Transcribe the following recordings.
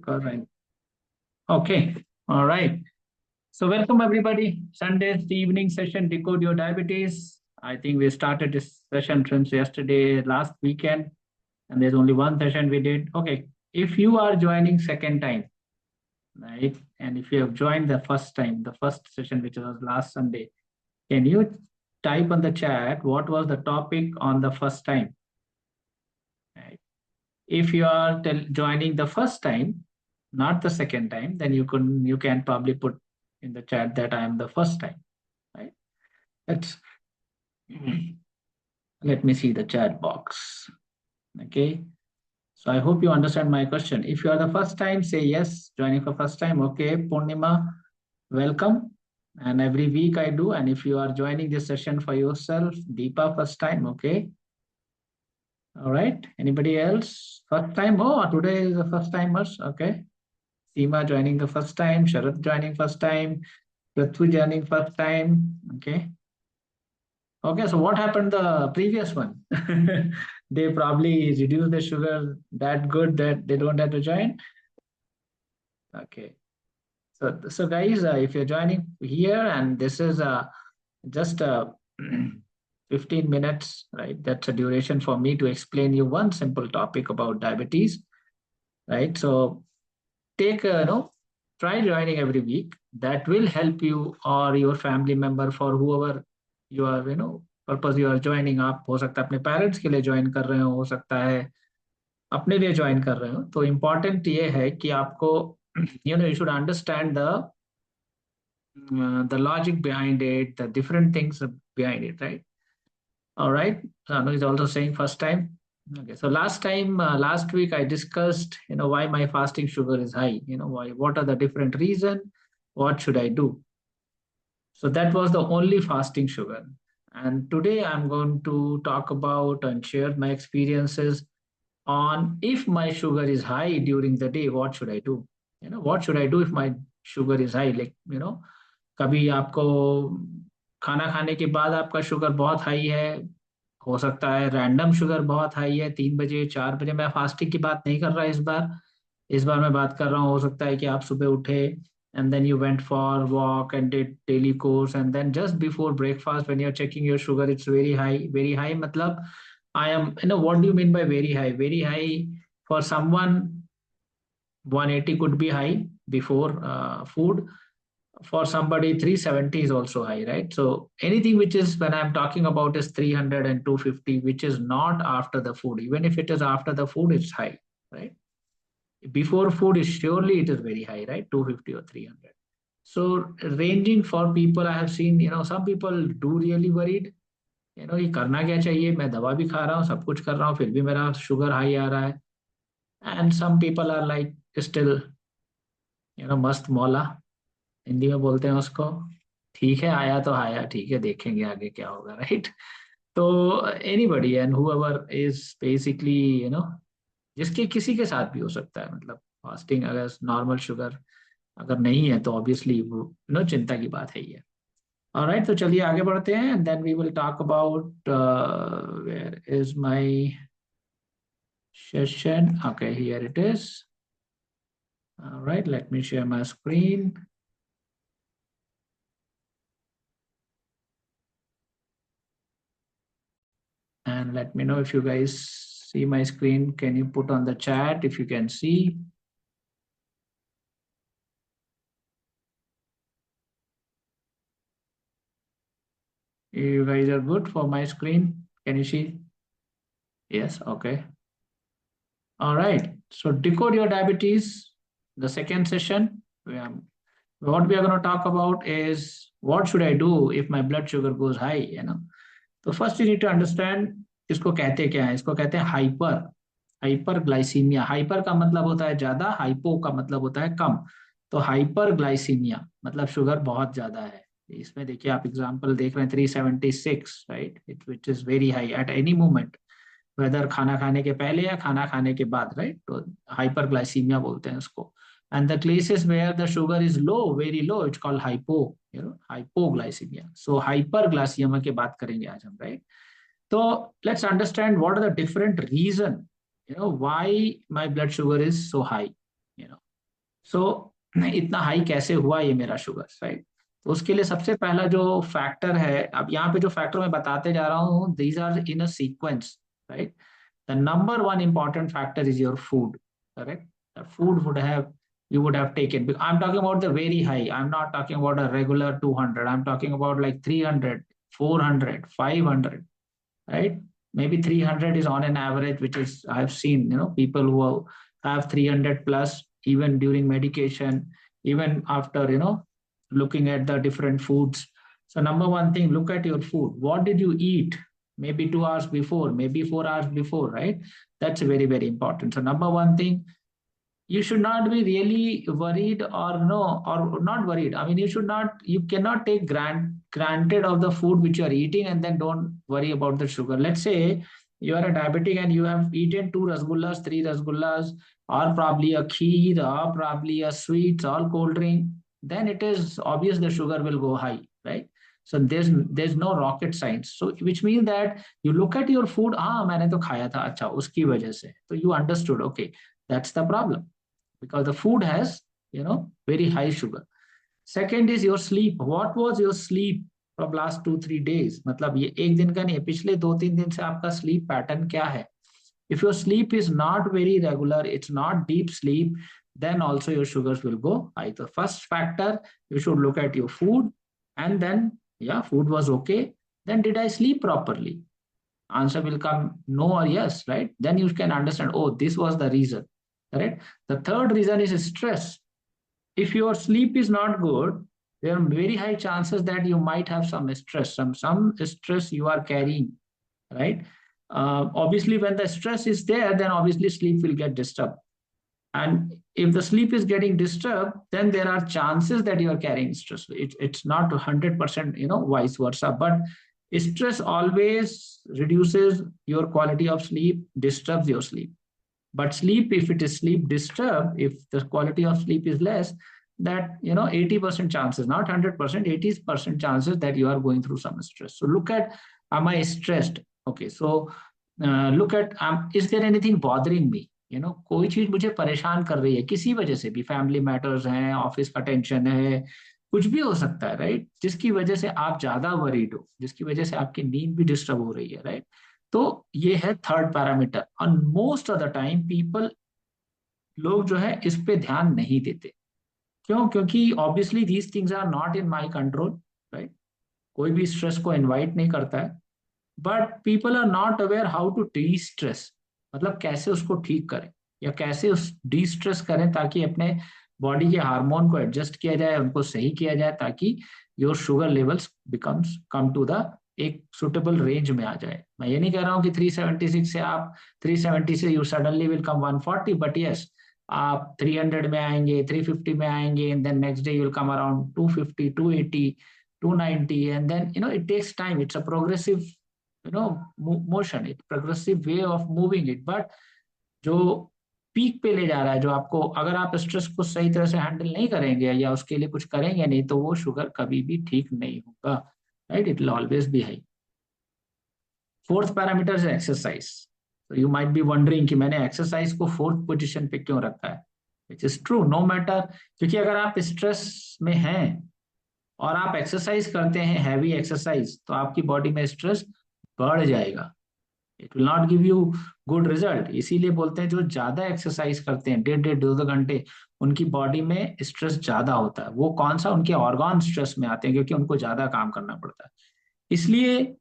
because I. Okay. All right. So welcome everybody. Sunday's evening session, Decode Your Diabetes. I think we started this session since yesterday, last weekend, and there's only one session we did. Okay. If you are joining second time, right, and if you have joined the first time, the first session, which was last Sunday, can you type on the chat what was the topic on the first time? Right. If you are joining the first time, not the second time, then you can probably put in the chat that I am the first time, right? Let's let me see the chat box. Okay. So I hope you understand my question. If you are the first time, say yes, joining for first time. Okay, Purnima, welcome. And every week I do. And if you are joining this session for yourself, Deepa, first time. Okay. All right. Anybody else? First time? Oh, today is the first timers. Okay. Seema joining the first time, Sharath joining first time, Prithu joining first time. Okay. Okay, so what happened the previous one? They probably reduced the sugar that good that they don't have to join. Okay. So guys, if you're joining here and this is just 15 minutes, right? That's a duration for me to explain you one simple topic about diabetes, right? So take try joining every week. That will help you or your family member, for whoever you are, purpose you are joining. आप हो सकता है अपने parents के लिए join कर रहे हो सकता है अपने लिए ज्वाइन कर रहे हो. तो इम्पोर्टेंट ये है कि आपको you should understand the logic behind it, the different things behind it, right? All right. Anu is also saying first time. Okay. So last week I discussed, why my fasting sugar is high. What are the different reason? What should I do? So that was the only fasting sugar. And today I'm going to talk about and share my experiences on if my sugar is high during the day, what should I do? What should I do if my sugar is high? Like, कभी आपको खाना खाने के बाद आपका sugar बहुत high है, हो सकता है रैंडम शुगर बहुत हाई है 3 बजे 4 बजे. मैं फास्टिंग की बात नहीं कर रहा इस बार मैं बात कर रहा हूँ. हो सकता है कि आप सुबह उठे and then you went for walk and did daily course, and then just before breakfast when you're checking your sugar, it's very high. Matlab, I am, what do you mean by very high? Very high for someone, 180 could be high before food. For somebody, 370 is also high, right? So anything which is, when I'm talking about, is 300 and 250, which is not after the food. Even if it is after the food, it's high, right? Before food is surely it is very high, right? 250 or 300. So ranging for people, I have seen, some people do really worried, ये करना क्या चाहिए, मैं दवा भी खा रहा हूँ, सब कुछ कर रहा हूँ, फिर भी मेरा शुगर हाई आ रहा है. And some people are like still, मस्त मौला, हिंदी में बोलते हैं उसको. ठीक है, आया तो आया, ठीक है, देखेंगे आगे क्या होगा, राइट? तो anybody and whoever is basically, जिसके किसी के साथ भी हो सकता है. मतलब फास्टिंग अगर नॉर्मल शुगर अगर नहीं है तो ऑब्वियसली वो चिंता की बात है ही है. ऑलराइट, तो चलिए आगे बढ़ते हैं and then we will talk about where is my session. Okay, here it is. Alright, let me share my screen. And let me know if you guys see my screen. Can you put on the chat if you can see? You guys are good for my screen. Can you see? Yes, okay. All right. So decode your diabetes, the second session. What we are going to talk about is what should I do if my blood sugar goes high, So first you need to understand इसको कहते क्या है. इसको कहते हैं hyper glycaemia. Hyper का मतलब होता है ज्यादा, हाइपो का मतलब होता है कम. तो हाइपर ग्लाइसीमिया मतलब शुगर बहुत ज्यादा है. इसमें देखिए आप एग्जांपल देख रहे हैं 376, right, which is very high at any moment, whether खाना खाने के पहले या खाना खाने के बाद, राइट? तो हाइपर ग्लाइसीमिया बोलते हैं उसको. And the cases where the sugar is low, very low, it's called hypoglycemia. So hyperglycemia की बात करेंगे आज हम, right? So let's understand what are the different reason, why my blood sugar is so high, सो इतना high कैसे हुआ ये मेरा शुगर, राइट? तो उसके लिए सबसे पहला जो फैक्टर है, अब यहाँ पे जो फैक्टर मैं बताते जा रहा हूँ, these are in a sequence, right? The number one important factor is your food, correct? The food would have, you would have taken. I'm talking about the very high. I'm not talking about a regular 200. I'm talking about like 300, 400, 500, right? Maybe 300 is on an average, which is, I've seen, people who have 300 plus, even during medication, even after, looking at the different foods. So number one thing, look at your food. What did you eat? Maybe 2 hours before, maybe 4 hours before, right? That's very, very important. So number one thing, you should not be really worried, or no, or not worried. I mean, you cannot take granted of the food which you are eating and then don't worry about the sugar. Let's say you are a diabetic and you have eaten 2 rasgullas, 3 rasgullas, or probably a kheer, or probably a sweets, all cold drink. Then it is obvious the sugar will go high, right? So there's no rocket science. So which means that you look at your food, मैंने तो खाया था, अच्छा उसकी वजह से, तो you understood, okay, that's the problem, because the food has, very high sugar. Second is your sleep. What was your sleep from last 2-3 days? मतलब ये एक दिन का नहीं है, पिछले 2-3 दिन से आपका sleep pattern क्या है? If your sleep is not very regular, it's not deep sleep, then also your sugars will go high. The first factor, you should look at your food, and then, yeah, food was okay. Then did I sleep properly? Answer will come no or yes, right? Then you can understand, oh, this was the reason, correct? The third reason is stress. If your sleep is not good, there are very high chances that you might have some stress, some stress you are carrying, right? Obviously, when the stress is there, then obviously sleep will get disturbed. And if the sleep is getting disturbed, then there are chances that you are carrying stress. It's not 100%, vice versa. But stress always reduces your quality of sleep, disturbs your sleep. But sleep, if it is sleep disturbed, if the quality of sleep is less, that 80% chances, not 100%, 80% chances that you are going through some stress. So look at, am I stressed? Okay, so look at, is there anything bothering me? कोई चीज मुझे परेशान कर रही है किसी वजह से भी, फैमिली मैटर्स हैं, ऑफिस का टेंशन है, कुछ भी हो सकता है, राइट? जिसकी वजह से आप ज्यादा वरीड हो, जिसकी वजह से आपकी नींद भी डिस्टर्ब हो रही है, राइट? तो ये है थर्ड पैरामीटर। और most of the time people, लोग जो है इस पे ध्यान नहीं देते। क्यों? क्योंकि obviously these things are not in my control, right? कोई भी स्ट्रेस को इनवाइट नहीं करता है, but people are not aware how to destress, मतलब कैसे उसको ठीक करें या कैसे उस डी स्ट्रेस करें, ताकि अपने बॉडी के हार्मोन को एडजस्ट किया जाए, उनको सही किया जाए, ताकि your sugar levels becomes come to the एक सुटेबल रेंज में आ जाए। मैं ये नहीं कह रहा हूँ कि 376 से आप 370 से you suddenly will come 140, but yes, आप 300 में आएंगे, 350 में आएंगे, and then next day you will come around 250, 280, 290, and then it takes time. It's a progressive motion, it's progressive way of moving it. But जो पीक पे ले जा रहा है, जो आपको, अगर आप स्ट्रेस को सही तरह से हैंडल नहीं करेंगे या उसके लिए कुछ करेंगे नहीं, तो वो शुगर कभी भी ठीक नहीं होगा, right? It will always be high. Fourth parameter है एक्सरसाइज। तो यू माइट बी वंडरिंग कि मैंने एक्सरसाइज को फोर्थ पोजीशन पे क्यों रखा है। Which is true, no matter, क्योंकि अगर आप स्ट्रेस में हैं और आप एक्सरसाइज करते हैं, हैवी एक्सरसाइज, तो आपकी बॉडी में स्ट्रेस बढ़ जाएगा, it will not give you good result. इसीलिए बोलते हैं जो ज्यादा एक्सरसाइज करते हैं, 1.5-2 घंटे, उनकी बॉडी में स्ट्रेस ज्यादा होता है। वो कौन सा? उनके ऑर्गन स्ट्रेस में आते हैं, क्योंकि उनको ज्यादा काम करना पड़ता है। इसलिए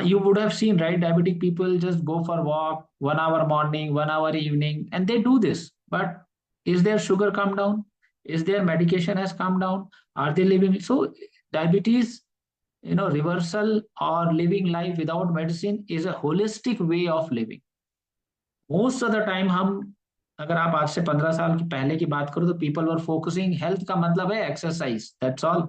you would have seen, right, diabetic people just go for walk 1 hour morning, 1 hour evening, and they do this. But is their sugar come down? Is their medication has come down? Are they living? So diabetes, reversal or living life without medicine is a holistic way of living. Most of the time हम, अगर आप आज से 15 साल की पहले की बात करो, तो पीपल वर फोकसिंग, हेल्थ का मतलब है एक्सरसाइज, दैट्स ऑल।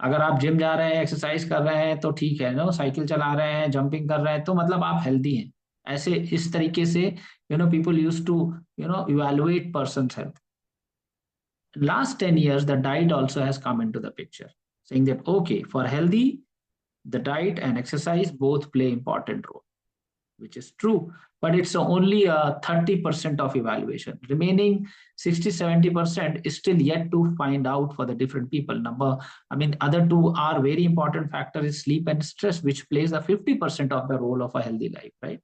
अगर आप जिम जा रहे हैं, एक्सरसाइज कर रहे हैं, तो ठीक है, साइकिल चला रहे हैं, जंपिंग कर रहे हैं, तो मतलब आप हेल्दी हैं। ऐसे इस तरीके से people use to evaluate person health. Last 10 years, the diet also has come into the picture, saying that okay, for healthy, the diet and exercise both play important role, which is true. but it's only 30% of evaluation. Remaining 60-70% is still yet to find out for the different people. Other two are very important factors is sleep and stress, which plays a 50% of the role of a healthy life, right?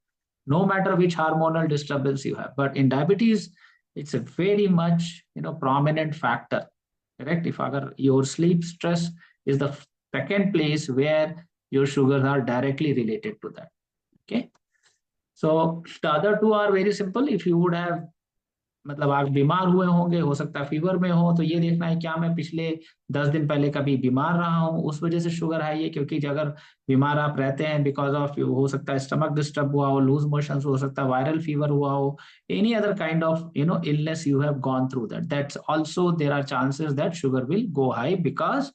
No matter which hormonal disturbance you have. But in diabetes, it's a very much prominent factor. Correct? If your sleep stress is the second place where your sugars are directly related to that. Okay. So the other two are very simple. If you would have मतलब आप बीमार हुए होंगे, हो सकता है fever में हो, तो ये देखना है क्या मैं पिछले 10 दिन पहले कभी बीमार रहा हूँ उस वजह से शुगर हाई है, क्योंकि अगर बीमार आप रहते हैं बिकॉज ऑफ, हो सकता है स्टमक डिस्टर्ब हुआ हो, लूज मोशन हो सकता है वायरल फीवर हुआ हो, any other kind of illness you have gone through that's also there are chances that sugar will go high because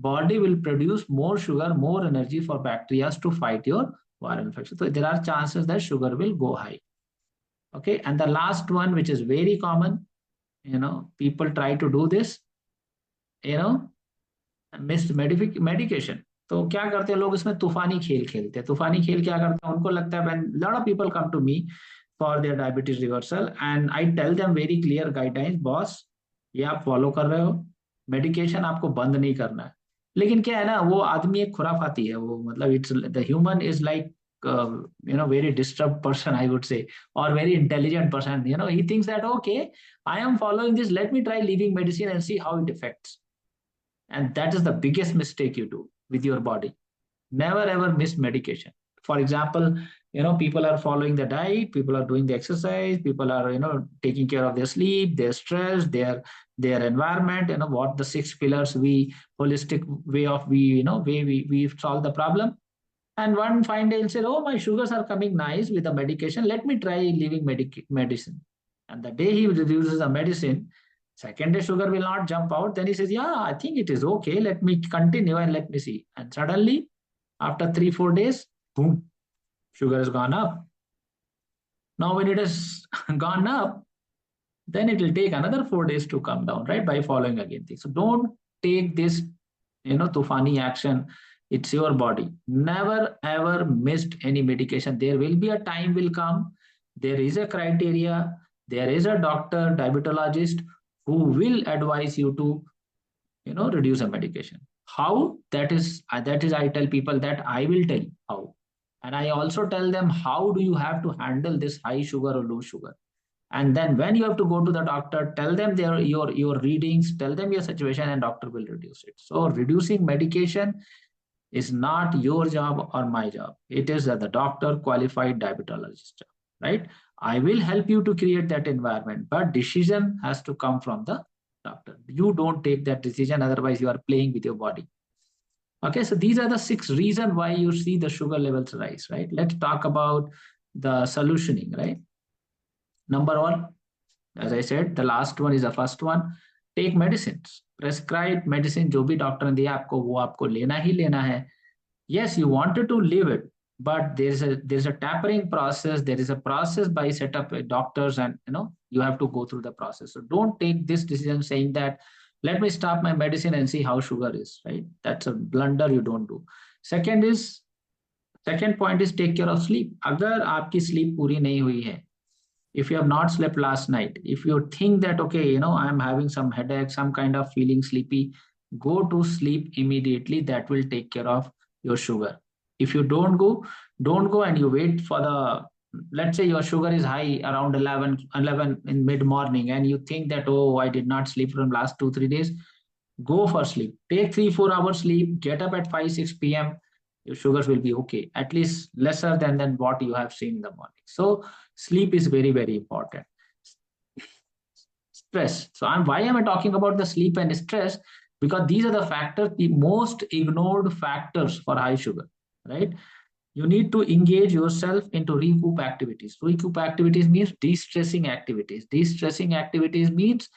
body will produce more sugar, more energy for bacteria to fight your viral infection. So there are chances that sugar will go high. Okay, and the last one, which is very common, people try to do this, missed medication. तो क्या करते हैं लोग इसमें तूफानी खेल खेलते हैं. तूफानी खेल क्या करते हैं, उनको लगता है, when lot of people come to me for their diabetes reversal and I tell them very clear guidelines, boss ये आप फॉलो कर रहे हो, मेडिकेशन आपको बंद नहीं करना है. लेकिन क्या है ना, वो आदमी एक खुराफाती है, वो मतलब it's the human is like very disturbed person, I would say, or very intelligent person. He thinks that, okay, I am following this, let me try leaving medicine and see how it affects. And that is the biggest mistake you do with your body. Never ever miss medication. For example, people are following the diet, people are doing the exercise, people are taking care of their sleep, their stress, their environment, what the 6 pillars we holistic way of we solve the problem. And one fine day he'll say, oh, my sugars are coming nice with the medication, let me try leaving medicine. And the day he reduces the medicine, second day sugar will not jump out. Then he says, yeah, I think it is okay, let me continue and let me see. And suddenly after 3-4 days, boom, sugar has gone up. Now when it has gone up, then it will take another 4 days to come down, right? By following again things. So don't take this tufani action. It's your body. Never ever missed any medication. There will be a time will come, there is a criteria, there is a doctor, diabetologist, who will advise you to reduce a medication. How? That is I tell people that I will tell you how. And I also tell them how do you have to handle this high sugar or low sugar. And then when you have to go to the doctor, tell them your readings, tell them your situation, and doctor will reduce it. So reducing medication is not your job or my job. It is the doctor, qualified diabetologist job, right? I will help you to create that environment, but decision has to come from the doctor. You don't take that decision, otherwise you are playing with your body. Okay, so these are the 6 reasons why you see the sugar levels rise, right? Let's talk about the solutioning, right? Number 1, as I said, the last one is the first one. Take medicines. Prescribed medicine जो भी doctor ने दिया आपको, वो आपको लेना ही लेना है. Yes, you wanted to live it, but there's a tapering process. There is a process by set up doctors, and you have to go through the process. So don't take this decision saying that let me stop my medicine and see how sugar is, right? That's a blunder you don't do. Second point is take care of sleep. अगर आपकी sleep पूरी नहीं हुई है, if you have not slept last night, if you think that, okay, I am having some headache, some kind of feeling sleepy, go to sleep immediately. That will take care of your sugar. If you don't go and you wait for let's say your sugar is high around 11 in mid morning, and you think that, oh, I did not sleep from last 2-3 days, go for sleep. Take 3-4 hours sleep, get up at 5-6 p.m. Your sugars will be okay, at least lesser than what you have seen in the morning. So sleep is very, very important. Stress. So why am I talking about the sleep and stress? Because these are the factors, the most ignored factors for high sugar, right? You need to engage yourself into recoup activities. Recoup activities means de-stressing activities. De-stressing activities means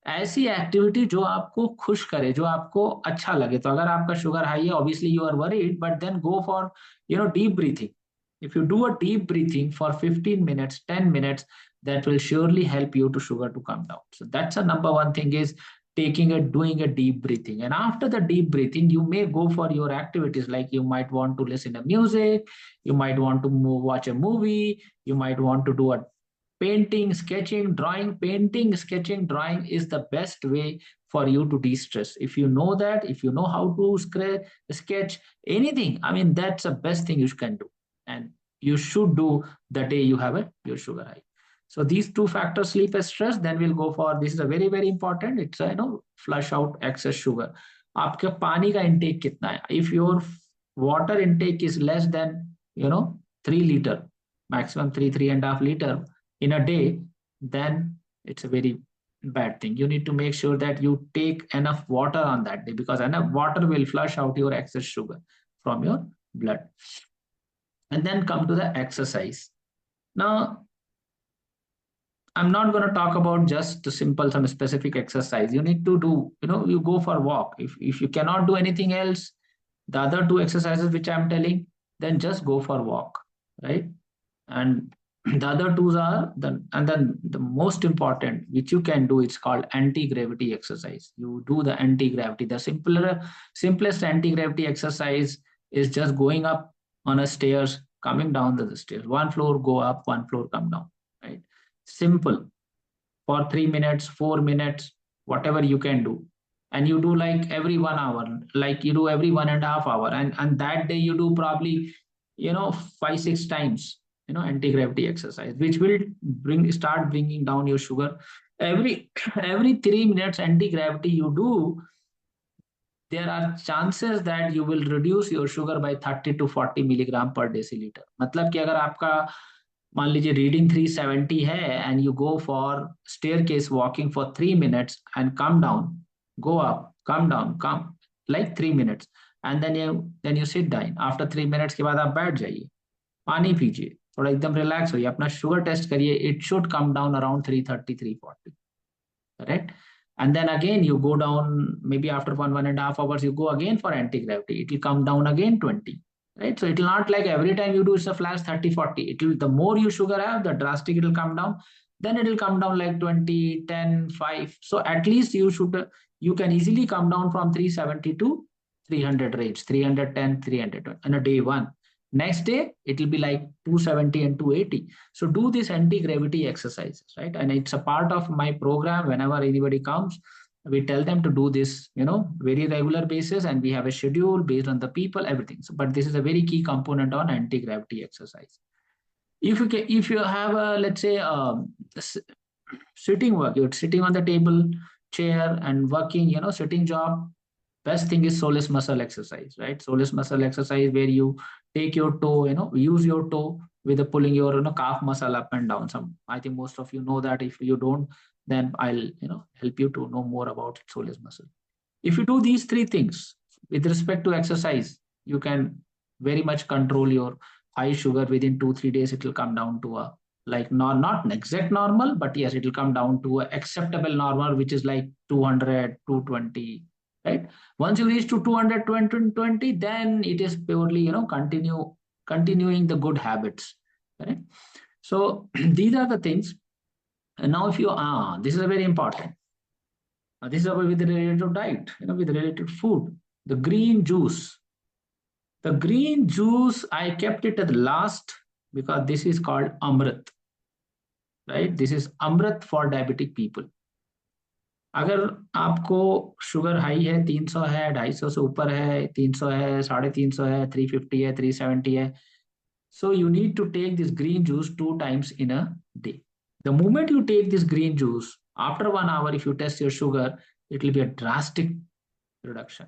ऐसी activity जो आपको खुश करे, जो आपको अच्छा लगे. तो अगर आपका शुगर हाई है, obviously you are worried, but then go for deep breathing. If you do a deep breathing for 15 minutes, 10 minutes, that will surely help you to sugar to come down. So that's the number one thing is doing a deep breathing. And after the deep breathing, you may go for your activities, like you might want to listen to music, you might want to watch a movie, you might want to do a painting, sketching, drawing. Painting, sketching, drawing is the best way for you to de-stress. If you know that, if you know how to sketch anything, I mean, that's the best thing you can do. And you should do the day you have your sugar high. So these two factors, sleep and stress, then we'll go for, this is a very, very important. It's a, flush out excess sugar. आपके पानी का intake कितना है? If your water intake is less than, 3 liter, maximum 3.5 liter in a day, then it's a very bad thing. You need to make sure that you take enough water on that day, because enough water will flush out your excess sugar from your blood. And then come to the exercise. Now, I'm not going to talk about just the simple, some specific exercise. You need to do, you go for a walk. If you cannot do anything else, the other two exercises which I'm telling, then just go for a walk, right? And the other two are, and then the most important, which you can do, it's called anti-gravity exercise. You do the anti-gravity. The simplest anti-gravity exercise is just going up on a stairs, coming down the stairs. One floor, go up, one floor, come down, right? Simple. For 3 minutes, 4 minutes, whatever you can do. And you do like every 1 hour, like you do every 1.5 hours. And that day you do probably, 5-6 times, anti-gravity exercise, which will start bringing down your sugar. Every 3 minutes anti-gravity you do, there are chances that you will reduce your sugar by 30 to 40 milligram per deciliter. मतलब कि अगर आपका मान लीजिए reading 370 है, and you go for staircase walking for 3 minutes and come down, go up, come down, come, like 3 minutes, and then you sit down. After 3 minutes के बाद आप बैठ जाइए, पानी पीजिए, थोड़ा एकदम रिलैक्स होइए, अपना शुगर टेस्ट करिए. It should come down around 330, 340, correct? And then again you go down, maybe after 1.5 hours you go again for anti-gravity. It will come down again 20, right? So it will not like every time you do it's a flash 30, 40. It will, the more you sugar have, the drastic it will come down. Then it will come down like 20, 10, 5. So at least you can easily come down from 370 to 300 range, 310, 300 on a day one. Next day, it will be like 270 and 280. So do this anti-gravity exercises, right? And it's a part of my program. Whenever anybody comes, we tell them to do this, very regular basis, and we have a schedule based on the people, everything. So, but this is a very key component on anti-gravity exercise. If you have a, let's say, sitting work, you're sitting on the table, chair and working, sitting job, best thing is soleus muscle exercise, right? Soleus muscle exercise, where you take your toe, use your toe with the pulling your calf muscle up and down. I think most of you know that. If you don't, then I'll help you to know more about soleus muscle. If you do these three things with respect to exercise, you can very much control your high sugar. Within 2-3 days, it will come down to a, like, not an exact normal, but yes, it will come down to an acceptable normal, which is like 200, 220, right? Once you reach to 200, 220, then it is purely, continuing the good habits, right? So these are the things. And now if you, this is a very important. This is with related to diet, with related to food. The green juice. The green juice, I kept it at the last because this is called Amrit, right? This is Amrit for diabetic people. अगर आपको sugar high है, 300 है, 250 से ऊपर है, 300 है, 350 है, 350 है, 370 है, so you need to take this green juice 2 times in a day. The moment you take this green juice, after 1 hour, if you test your sugar, it will be a drastic reduction.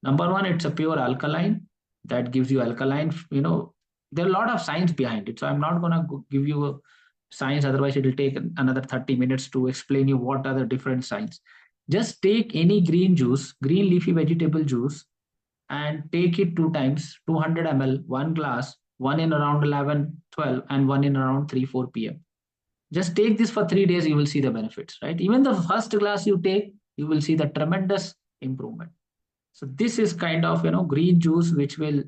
Number one, it's a pure alkaline that gives you alkaline. There are a lot of science behind it, so I'm not going to give you a science, otherwise it will take another 30 minutes to explain you what are the different science. Just take any green juice, green leafy vegetable juice, and take it 2 times, 200 ml, 1 glass, one in around 11, 12, and one in around 3, 4 p.m. Just take this for 3 days, you will see the benefits, right? Even the first glass you take, you will see the tremendous improvement. So this is kind of, green juice, which will,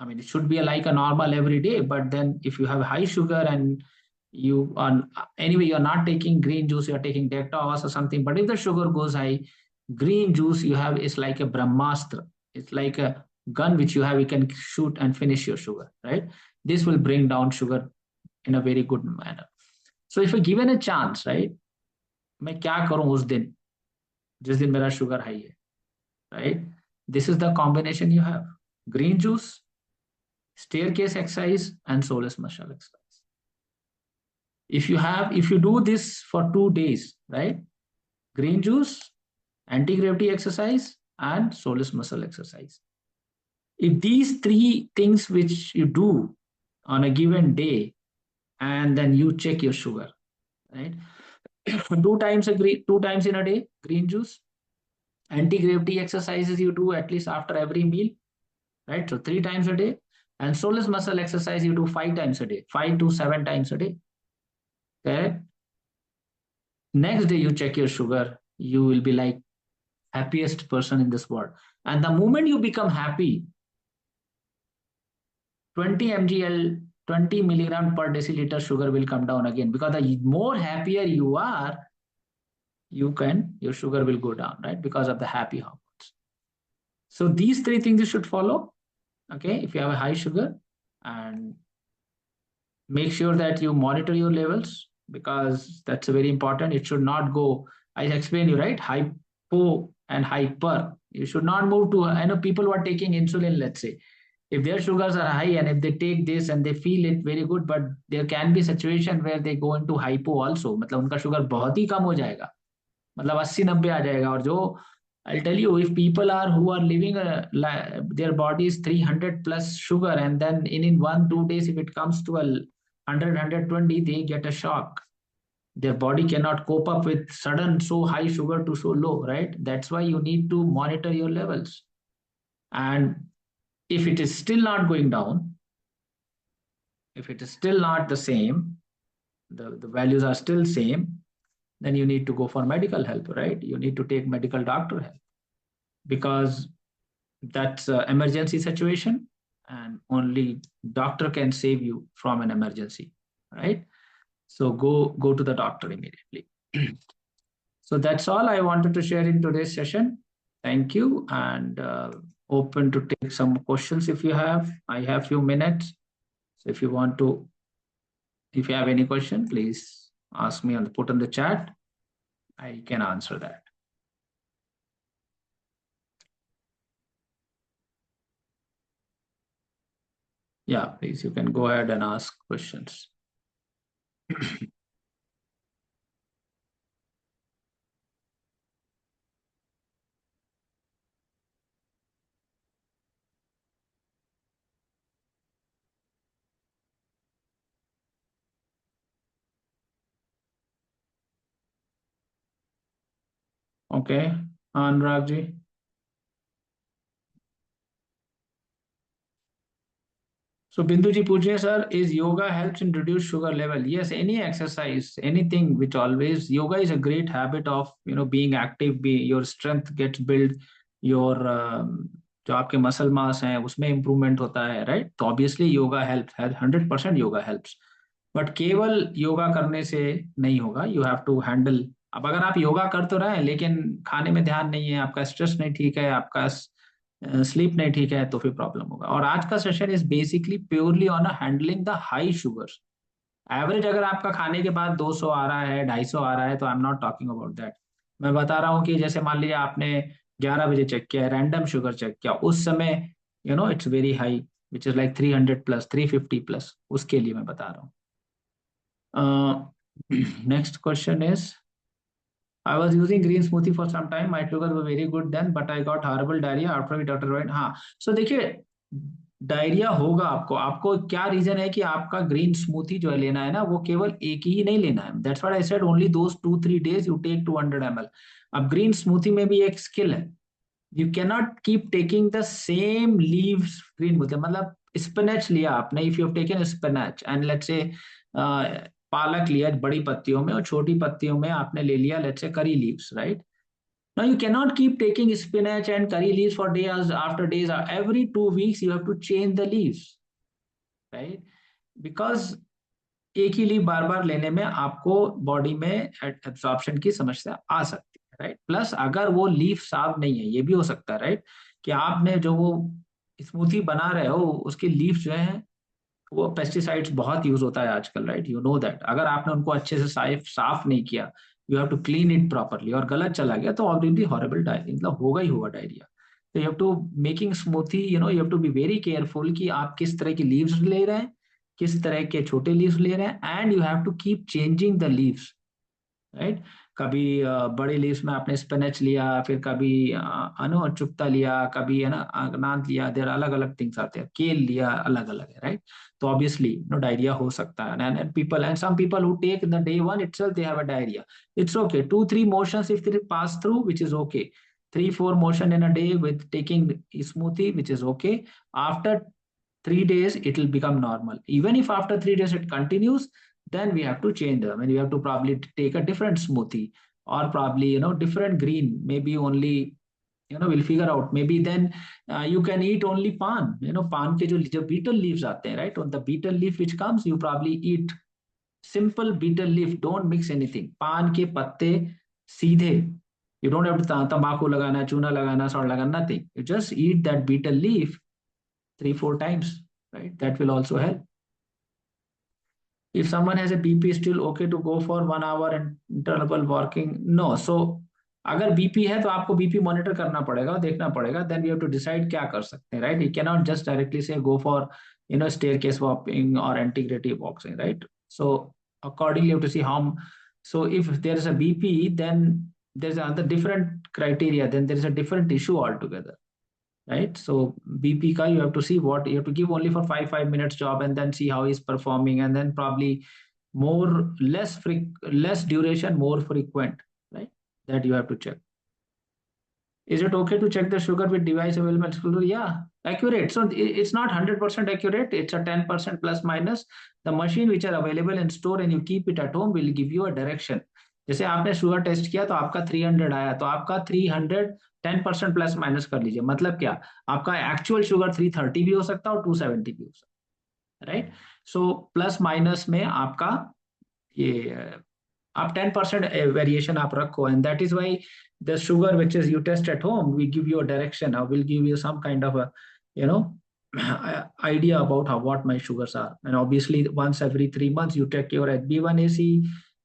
it should be like a normal every day, but then if you have high sugar and you are anyway, you're not taking green juice, you're taking detox or something. But if the sugar goes high, green juice you have is like a brahmastra. It's like a gun which you have, you can shoot and finish your sugar, right? This will bring down sugar in a very good manner. So if you're given a chance, right, मैं क्या करूं उस दिन जिस दिन मेरा sugar high है, right? This is the combination you have: green juice, staircase exercise, and soleus muscle exercise. If you do this for 2 days, right? Green juice, anti-gravity exercise, and soleus muscle exercise. If these three things which you do on a given day, and then you check your sugar, right? 2 times in a day, green juice. Anti-gravity exercises you do at least after every meal, right? So 3 times a day. And soleus muscle exercise you do 5 times a day, 5 to 7 times a day. Okay. Next day you check your sugar, you will be like happiest person in this world. And the moment you become happy, 20 mgl, 20 milligram per deciliter sugar will come down again, because the more happier you are, your sugar will go down, right? Because of the happy hormones. So these three things you should follow. Okay. If you have a high sugar, and make sure that you monitor your levels, because that's very important. It should not go, I explained you, right? Hypo and hyper. You should not move to, I know people who are taking insulin, let's say, if their sugars are high and if they take this and they feel it very good, but there can be situation where they go into hypo also, मतलब उनका sugar बहुत ही कम हो जाएगा, मतलब 80-90 आ जाएगा. और जो I'll tell you, if people are who are living their body is 300 plus sugar, and then in 1-2 days, if it comes to a 100-120, they get a shock. Their body cannot cope up with sudden so high sugar to so low, right? That's why you need to monitor your levels. And if it is still not going down, if it is still not the same, the values are still same, then you need to go for medical help, right? You need to take medical doctor help, because that's an emergency situation, and only doctor can save you from an emergency, right? So go to the doctor immediately. So that's all I wanted to share in today's session. Thank you, and open to take some questions if you have. I have few minutes, so if you have any question, please ask me put on the chat. I can answer that. Yeah, please, you can go ahead and ask questions. Okay, Anurag ji. So Binduji Pujya sir, is yoga helps in reduce sugar level? Yes, any exercise, anything which always, yoga is a great habit of, being active, your strength gets built, your जो आपके muscle mass है उसमें improvement होता है, right? तो obviously yoga help है, 100% yoga helps. But केवल योगा करने से नहीं होगा, यू हैव टू हैंडल. अब अगर आप योगा कर तो रहे हैं लेकिन खाने में ध्यान नहीं है, आपका स्ट्रेस नहीं ठीक है, आपका स्लीप नहीं ठीक है, तो फिर प्रॉब्लम होगा. और आज का session is basically purely on handling the high sugar. Average अगर आपका खाने के बाद 200 आ रहा है, 250 आ रहा है, तो I am not talking about that. मैं बता रहा हूँ कि जैसे मान लीजिए आपने 11 बजे चेक किया, रैंडम शुगर चेक किया, उस समय it's very high, which is like 300 plus, 350 plus, उसके लिए मैं बता रहा हूँ. Next question is, I was using green smoothie for some time. My sugars were very good then, but I got horrible diarrhea after we doctor went. हाँ, so देखिए, diarrhoea होगा आपको. आपको क्या रीजन है कि आपका ग्रीन स्मूथी जो है लेना है ना, वो केवल एक ही नहीं लेना है. That's what I said, only those 2-3 days you take 200 ml. अब ग्रीन स्मूथी में भी एक स्किल है. You can not keep taking the same leaves. Green मतलब स्पिनच लिया आपने, if you have taken spinach and let's say पालक लिया बड़ी पत्तियों में, और छोटी पत्तियों में आपने ले लिया let's say curry leaves, right? Now you cannot keep taking spinach and curry leaves for days after days. Every 2 weeks you have to change the leaves, right? Because एक ही लीफ बार बार लेने में आपको बॉडी में एब्जॉर्प्शन की समस्या आ सकती है, right. Plus अगर वो लीफ साफ नहीं है, ये भी हो सकता है, राइट, कि आपने जो वो स्मूथी बना रहे हो उसकी लीफ जो है वो पेस्टिसाइड्स बहुत यूज होता है आजकल, राइट, यू नो दैट। अगर आपने उनको अच्छे से साफ साफ नहीं किया, you have to clean it properly, और गलत चला गया तो ऑब्वियसली हॉरेबल डायरिया, मतलब होगा ही होगा डायरिया। तो you have to making smoothie, you have to be very careful कि आप किस तरह की लीव्स ले रहे हैं, किस तरह के छोटे लीव्स ले रहे हैं, and you have to keep changing the leaves, right. कभी बड़े लीव्स में आपने स्पिनच लिया, फिर कभी चुकता लिया, कभी है ना अनाथ लिया, देर अलग अलग थिंग्स आते हैं, केल लिया, अलग अलग है, राइट। तो ऑब्वियसली नो डायरिया हो सकता है, and people and some people who take the day one itself they have a diarrhea. It's okay, 2-3 motions if they pass through, which is okay. 3-4 motion in a day with taking smoothie, which is okay. After 3 days it will become normal. Even if after 3 days it continues, then we have to change them, and we have to probably take a different smoothie, or probably different green, maybe only we'll figure out, maybe then you can eat only pan, pan ke jo beetle leaves aate hain, right, on the beetle leaf which comes, you probably eat simple beetle leaf, don't mix anything, pan ke patte seedhe, you don't have to तंबाकू लगाना, चूना लगाना, salt लगाना, nothing, you just eat that beetle leaf 3-4 times, right? That will also help. If someone has a BP, still okay to go for 1 hour and interval walking? No. So अगर BP है तो आपको BP monitor करना पड़ेगा, देखना पड़ेगा, then we have to decide क्या कर सकते हैं, right. You can not just directly से go for staircase walking or integrative walking, right? So accordingly you have to see how. So if there is a BP, then there's another different criteria, then there is a different issue altogether, right? So BP ka you have to see what you have to give only for 5 minutes job, and then see how he's performing, and then probably less duration, more frequent, right? That you have to check. Is it okay to check the sugar with device available at school? Yeah, accurate. So it's not 100% accurate. It's a 10% plus minus. The machine which are available in store and you keep it at home will give you a direction. जैसे आपने sugar test किया तो आपका 300 आया, तो आपका 300 10% plus minus कर लीजिए, मतलब क्या, आपका एक्चुअल शुगर 330 भी हो सकता है और 270 भी हो सकता है, राइट। सो प्लस माइनस में आपका ये आप 10% वेरिएशन आप रखो, and that is why the sugar which is you test at home, we give you a direction, or we'll give you some kind of a you know idea about how what my sugars are. And obviously once every 3 months you check your HB1AC,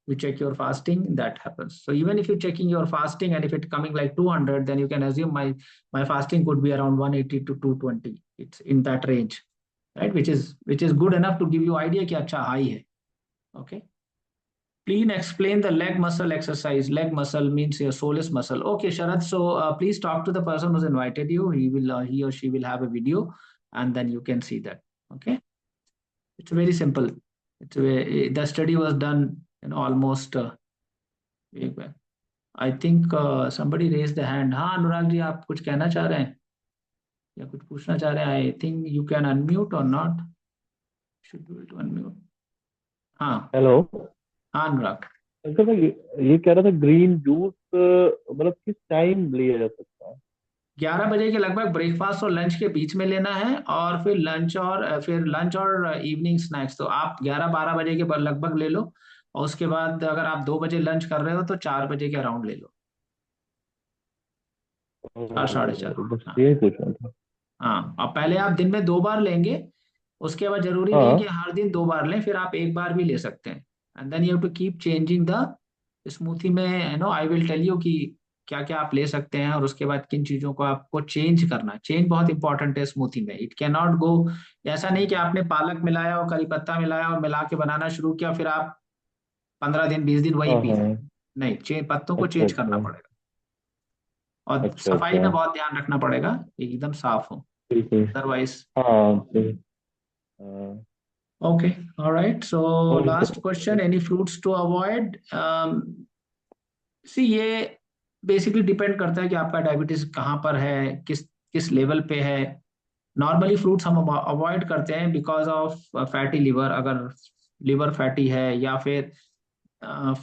you check your fasting, that happens. So even if you're checking your fasting and if it's coming like 200, then you can assume my fasting could be around 180 to 220, it's in that range, right, which is good enough to give you idea कि अच्छा high है. Okay. Please explain the leg muscle exercise. Leg muscle means your soleus muscle. Okay, Sharad. So please talk to the person who's invited you. He or she will have a video, and then you can see that. Okay, it's very simple. The study was done, almost. I think somebody raised the hand. हाँ अनुराग जी, आप कुछ कहना चाह रहे हैं या कुछ पूछना चाह रहे हैं? I think you can unmute or not. Should be able to unmute. हाँ हेलो। हाँ अनुराग। अच्छा, मैं ये कह रहा था ग्रीन जूस मतलब किस टाइम लिया जा सकता है? 11 बजे के लगभग ब्रेकफास्ट और लंच के बीच में लेना है, और फिर लंच और इवनिंग स्नैक्स तो आप 11-12 बजे के लगभग ले लो, और उसके बाद अगर आप 2 बजे लंच कर रहे हो तो 4 बजे के अराउंड ले लो, 4 साढ़े 4। बस हाँ यही पूछना था। हाँ, अब पहले आप दिन में 2 बार लेंगे, उसके बाद जरूरी नहीं है कि हाँ। हर दिन 2 बार लें, फिर आप एक बार भी ले सकते हैं, and then you have to keep changing the smoothie में, आई विल टेल यू कि क्या क्या आप ले सकते हैं, और उसके बाद किन चीजों को आपको चेंज करना, चेंज बहुत इंपॉर्टेंट है स्मूथी में। इट कैन नॉट गो, ऐसा नहीं कि आपने पालक मिलाया और करी पत्ता मिलाया और मिला के बनाना शुरू किया, फिर आप 15 दिन 20 दिन वही हाँ पी रहे हाँ। हैं। नहीं, पत्तों को अच्छा चेंज करना अच्छा। पड़ेगा, और अच्छा सफाई अच्छा। में बहुत ध्यान रखना पड़ेगा, एकदम साफ हो, ठीक है। अदरवाइज। हाँ ठीक। हाँ। Okay, all right. So last question, और any fruits to avoid? See, ये बेसिकली डिपेंड करता है कि आपका डायबिटीज कहाँ पर है, किस किस लेवल पे है। नॉर्मली फ्रूट्स हम अवॉइड करते हैं बिकॉज ऑफ फैटी लिवर, अगर लिवर फैटी है, या फिर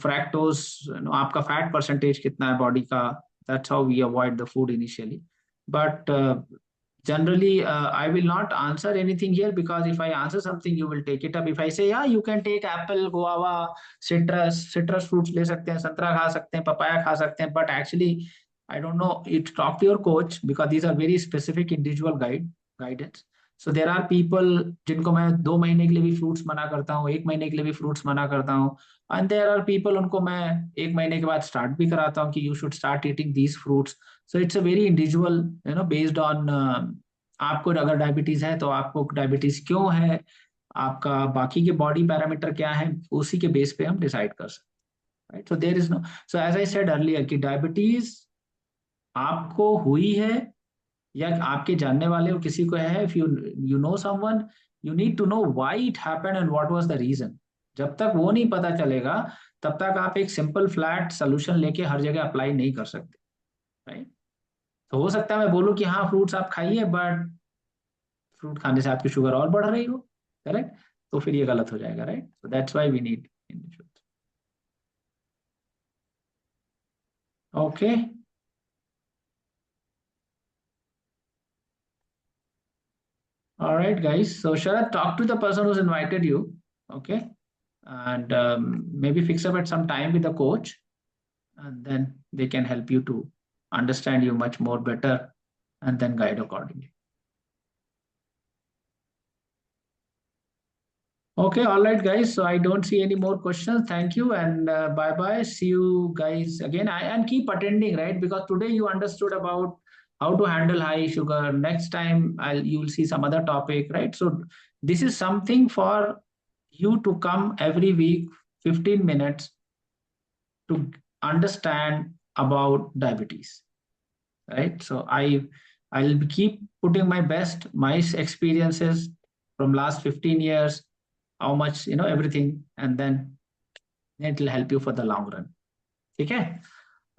फ्रैक्टोज, आपका फैट परसेंटेज कितना है बॉडी का, that's how we avoid the food initially. But generally I will not answer anything here, because if I answer something you will take it up. If I say yeah, you can take apple, guava, citrus fruits ले सकते हैं, संतरा खा सकते हैं, papaya खा सकते हैं, but actually I don't know, it talk to your coach, because these are very specific individual guidance. So there are people जिनको मैं 2 महीने के लिए भी फ्रूट्स मना करता हूँ, 1 महीने के लिए भी फ्रूट्स मना करता हूँ, एंड देयर आर पीपल उनको मैं 1 महीने के बाद स्टार्ट भी कराता हूँ कि you should start eating these fruits. So it's a very individual, based on आपको अगर डायबिटीज है तो आपको डायबिटीज क्यों है, आपका बाकी के बॉडी पैरामीटर क्या है, उसी के बेस पे हम डिसाइड कर सकते हैं, right. So there is no, so as I said earlier कि डायबिटीज आपको हुई है या आपके जानने वाले हो किसी को है, if you know someone, you need to know why it happened and what was the reason. जब तक वो नहीं पता चलेगा तब तक आप एक सिंपल फ्लैट सोल्यूशन लेके हर जगह अप्लाई नहीं कर सकते, राइट. तो हो सकता है मैं बोलूं कि हाँ फ्रूट्स आप खाइए, बट फ्रूट खाने से आपकी शुगर और बढ़ रही हो, करेक्ट, तो फिर ये गलत हो जाएगा, right. So that's why we need okay. All right, guys. So Sharad, talk to the person who's invited you, okay, and maybe fix up at some time with the coach, and then they can help you to understand you much more better, and then guide accordingly. Okay, all right, guys. So I don't see any more questions. Thank you, and bye bye. See you guys again. And keep attending, right? Because today you understood about how to handle high sugar. Next time, you'll see some other topic, right? So this is something for you to come every week, 15 minutes, to understand about diabetes, right? So I'll keep putting my best, my experiences from last 15 years, how much, everything, and then it will help you for the long run. Okay.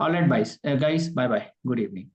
All right, guys. Bye bye. Good evening.